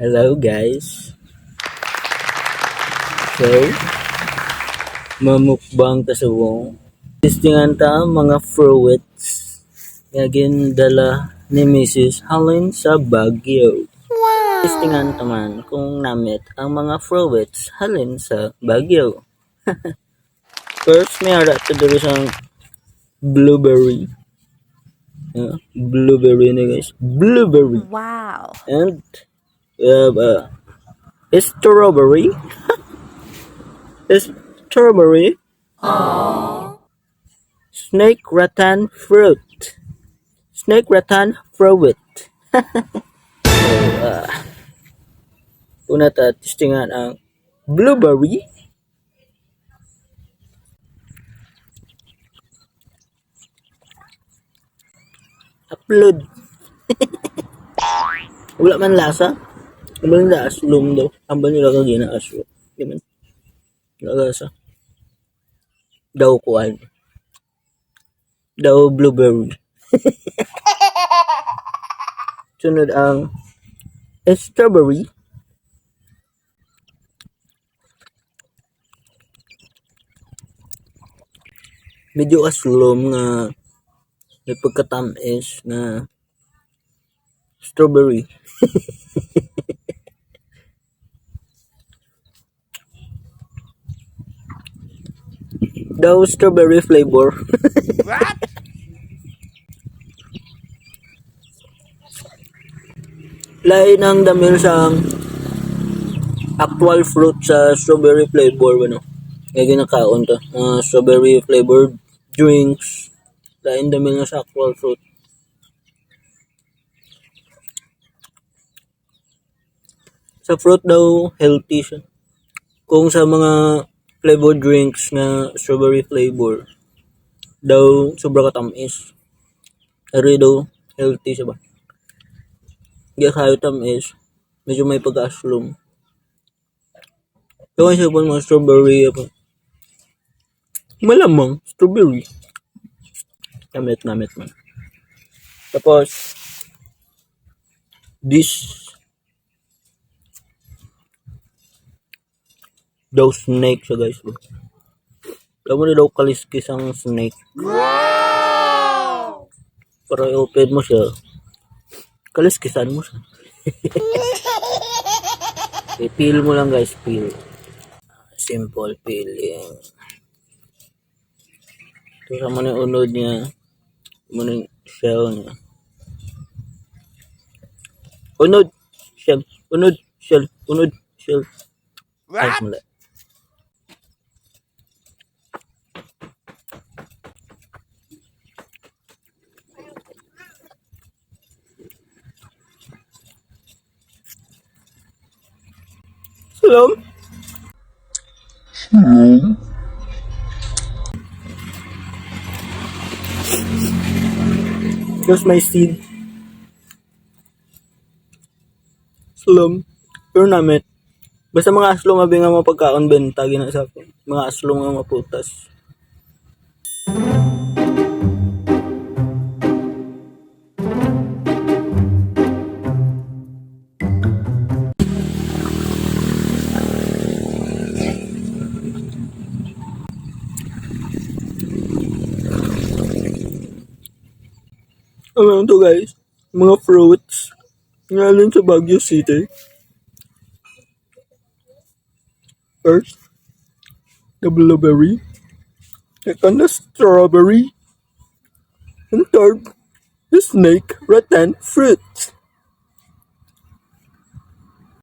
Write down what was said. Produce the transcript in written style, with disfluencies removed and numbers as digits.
Hello guys. So, mamukbang ta sa wong. Testingan ta mga fruits nga gindala ni Mrs. Helen sa Baguio. Testingan ta man kung namit ang mga fruits halin sa Baguio. First, may ara ta diri sang blueberry. Blueberry na guys. Blueberry. Wow. And we have strawberry. Strawberry. Snake rattan fruit. Snake rattan fruit. Una ta testingan ang blueberry. Upload. Wala man lasa. Wala man aslom daw. Ambal nila ka gina-aslo. Di man. Wala lasa. Daw kuan. Daw blueberry. Sunod ang strawberry. Medyo aslom nga may pagkatamis na strawberry. Daw strawberry flavor. What? Lain ang damil sa actual fruit sa strawberry flavor ano. Kaya ginakaon to. Strawberry flavored drinks. Lain damil na sa actual fruit. Sa fruit daw healthy siya. Kung sa mga flavored drinks na strawberry flavor daw sobra katamis. Pero daw healthy siya ba? Hindi kayo tamis. Medyo may pag-aslom. Kaya siya po mga strawberry apa. Malamang strawberry. Namit man. Tapos this daw snake siya guys. Alam mo na daw kaliskis ang snake. Wow! Para i-open mo siya. Kaliskisan mo siya. Peel mo lang guys, peel. Simple peeling. Ito sa mga unod niya. Muna shell niya. Unod, shell. Unod, shell. Unod, shell. Ay, mula. Hello? Here's my seed. Slum. Pero namit. Basta mga aslong mabi nga mapagkaon benta gina sa akin. Mga aslong nga maputas. Ano to guys? Mga fruits. Ngayon sa Baguio City. First, the blueberry. Second, the strawberry. And third, the snake rattan fruit.